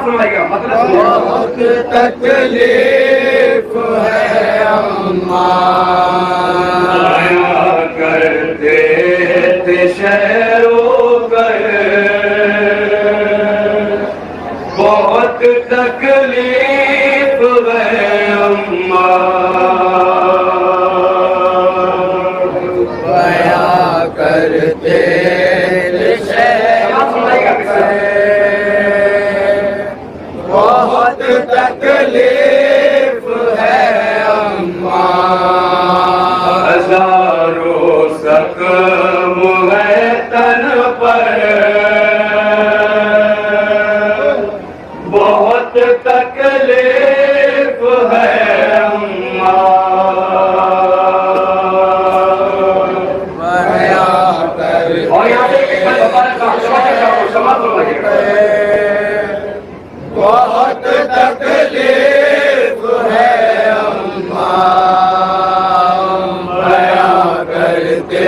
فرمائے گا مطلب بہت تکلیف ہے اماں آیا کرتے تھے شہر و گر بہت تکلیف ہے اماں بیاں کرتے بہت تکلیف ہے اماں ہزاروں زخم ہے تن پر بہت تکلیف ہے اماں بیاں کرتے اور یہاں سے ایک بات سماعت فرمائیے گا بہت تکلیف ہے اماں بیاں کرتے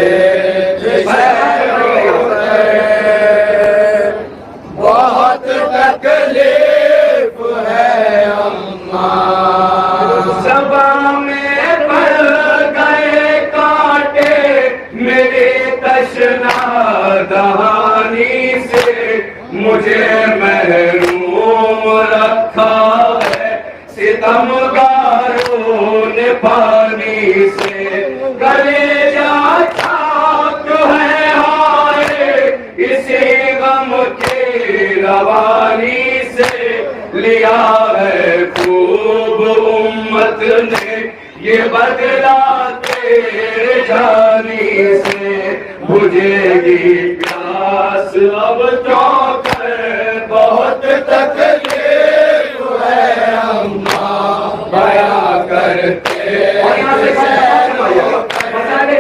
بہت تکلیف ہے اماں صبا میں پڑ گئے کانٹے میرے تشنا دہانی سے مجھے محروم رکھا ہے ستمگاروں نے پانی سے کلیجہ چاک ہے ہائے اسی غم کی روانی سے لیا ہے خوب امت نے یہ بدلا تیرے جانی سے بجھے گی پیاس اب چوکر بہت تکلیف ہے اماں بیاں کرتے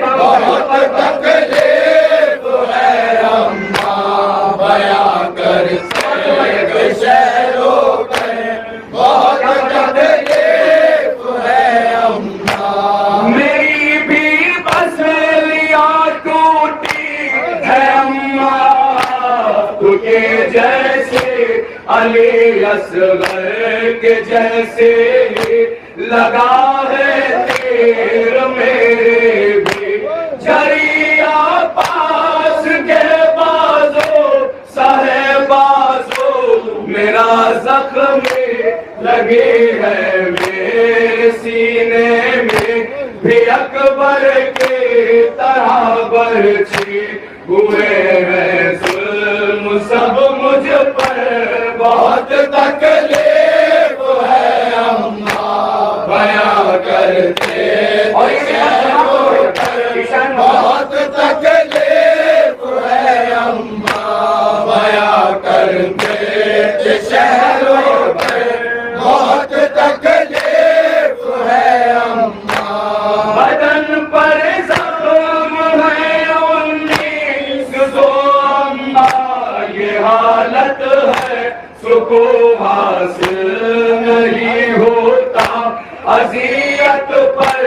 بہت تکلیف ہے اماں بیاں کرتے شہروں پہ بہت تکلیف ہے اماں میری بھی بسلیاں ٹوٹی ہے اماں تجھے جیسے علی اصغر کے جیسے لگا ہے تیر میرے بھی جھریا پاس کے بازو سہے بازو میرا زخم لگی ہے میرے سینے میں بھی اکبر کی طرح برچھی ہوئے ہیں ظلم سب مجھ پر بہت تکلیف ہے اماں بیاں کرتے بہت تکلیف ہے اماں بیاں کرتے شہروں پہ بہت تکلیف ہے اماں بدن پر زخم ہے 19 اماں یہ حالت ہے سکون حاصل نہیں ہوتا اذیت پر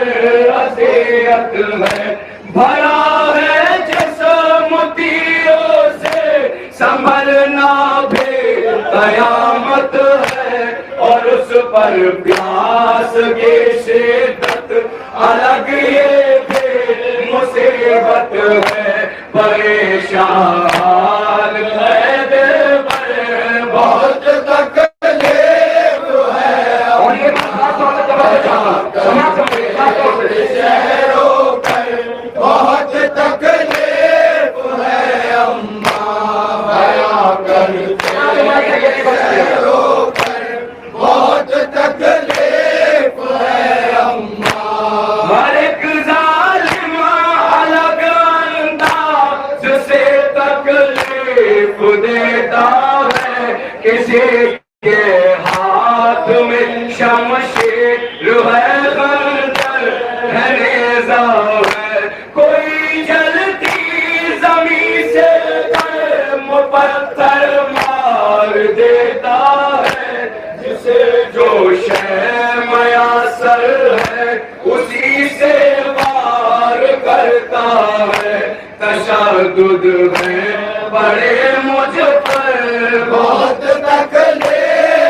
اذیت ہے بھرا ہے جسم تیروں سے سنبھلنا بھی قیامت ہے اور اس پر پیاس کی شدت الگ یہ بھی مصیبت ہے پریشان ہے دل پر بہت تکلیف ہے شہروں پر بہت تکلیف ہے اماں بیاں کرتے شہروں پر بہت تکلیف ہے اماں ہر ایک ظالم الگ انداز سے تکلیف دیتا ہے کسی کے ہاتھ میں شمشیر ہے خنجر ہے نیزہ ہے کوئی جلتی زمین سے قلم پتھر مار دیتا ہے جسے جو شے میسر ہے اسی سے وار کرتا ہے تشدد ہے بڑے مجھ پر بہت تکلیف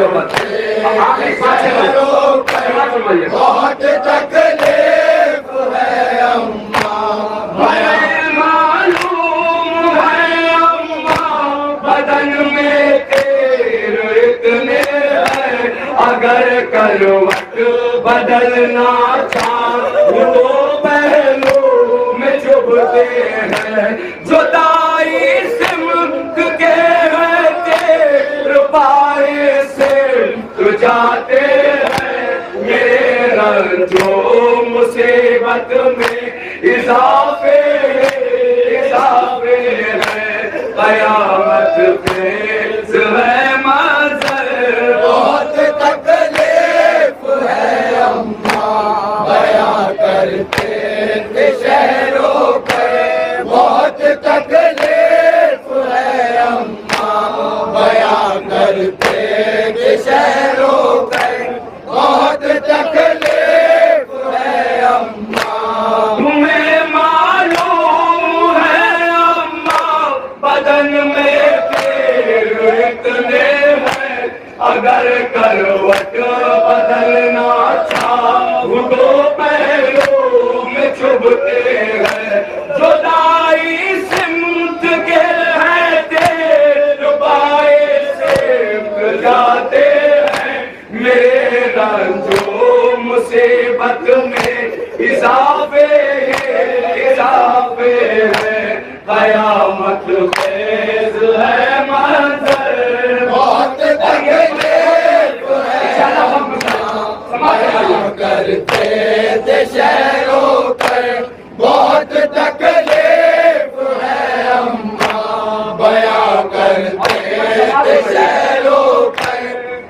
آخری ساتھ چلو بہت تکلیف ہے اماں معلوم ہے اماں بدن میں تیر اتنے ہیں اگر کروٹ بدلنا چاہو تو پہلو میں چبھتے ہیں جدائی سمت کے ہیں تیر پائے سے تو جاتے ہیں میرے رنجو مصیبت میں اضافے ہیں قیامت خیز ہے منظر بہت تکلیف ہے اماں بیاں کرتے تھے شہروں پر بہت تکلیف ہے اماں بیاں کرتے تھے شہروں پر بہت تکلیف ہے اماں تمہیں معلوم ہے اماں بدن میں تیر اتنے ہیں اگر کروٹ بدلنا چاہو تو پہلو میں چبھتے ہیں جدائی سمت کے ہیں تیر بائے سے جاتے ہیں میرے رنجو مصیبت میں اضافے ہیں قیامت خیز ہے منظر بہت تکلیف ہے بیاں کرتے تھے شہروں پر بہت تکلیف ہے اماں بیاں کرتے تھے شہروں پر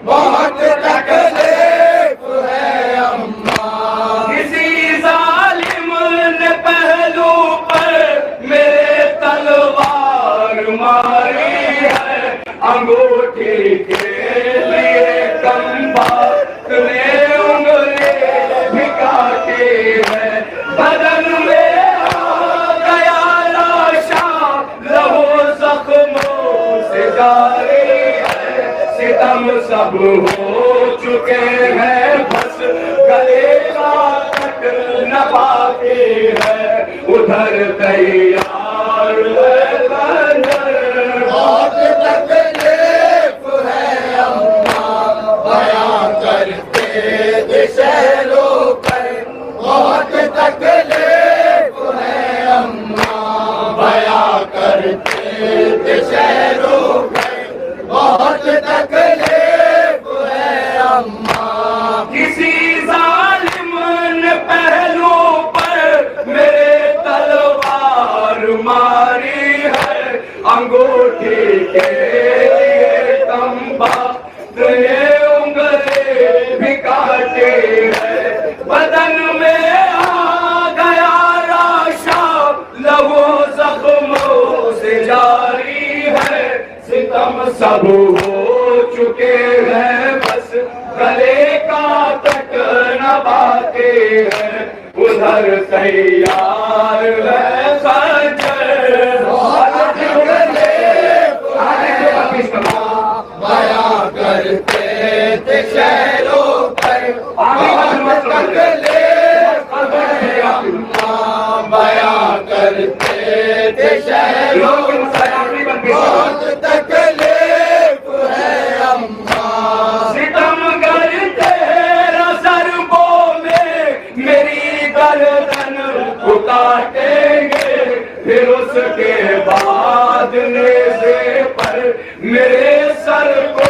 بہت تکلیف ہے اماں کسی ظالم نے پہلو پر میرے تلوار ماری ہے انگوٹھی کے لیے کم بات نے انگلی بھی کاٹی ہے بدن میں آ گیا لاشا لہو زخموں سے جاری ہے ستم سب ہو چکے ہیں بس گلے کا تک نہ باقی ہے ادھر تیار ہے بندر بہت تکلیف ہے اماں بیاں کرتے تھے شہروں پر بہت تکلیف ہے اماں بیاں کرتے تھے شہروں پر بہت تکلیف ہے اماں کسی ظالم نے پہلو پر میرے تلوار ماری ہے انگوٹھی کے لیے کم بات نے انگلی بھی کاٹی ہے بدن میں آ گیا راشا لہو زخموں سے جاری ہے ستم سب ہو چکے ہیں بس گلے کا تک نہ باقی ہے ادھر تیار ہے خنجر بہت تکلیف ہے اماں بیاں کرتے تھے شہروں پر بہت تکلیف ہے اماں بیاں کرتے تھے شہروں پر بہت تکلیف ہے اماں ستم گر تیرا ضربوں میں میری گردن کو کاٹیں گے پھر اس کے بعد نیزے پر میرے سر کو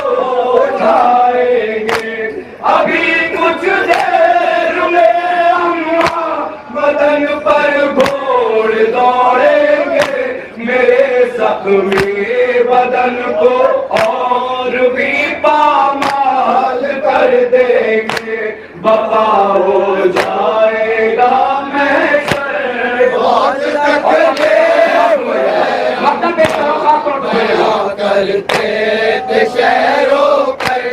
اٹھائیں گے ابھی کچھ دیر میں اماں بدن پر گھوڑ دوڑیں گے میرے زخمی بدن کو اور بھی پامال کر دیں گے بقا ہو جائے گا محشر بہت تکلیف ہے مطلب ایک طرف بیاں کرتے تھے شہروں پر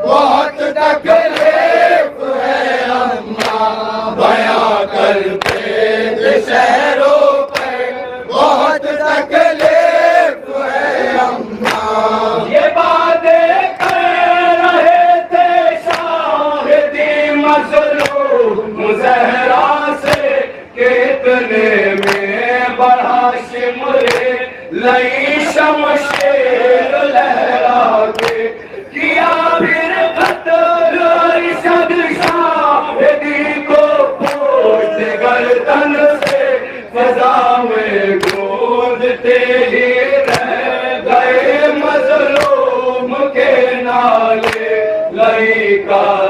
بہت تکلیف ہے اماں بیاں کرتے تھے شہروں پر بہت تکلیف ہے اماں یہ باتیں کر رہے ہاشم رے لئی شمشیر لہرا کے کیا پھر قتل ارشد شاہ دی کو پوچھ گردن سے فضا میں گونجتے ہی رہ گئے مظلوم کے نالے لئی کا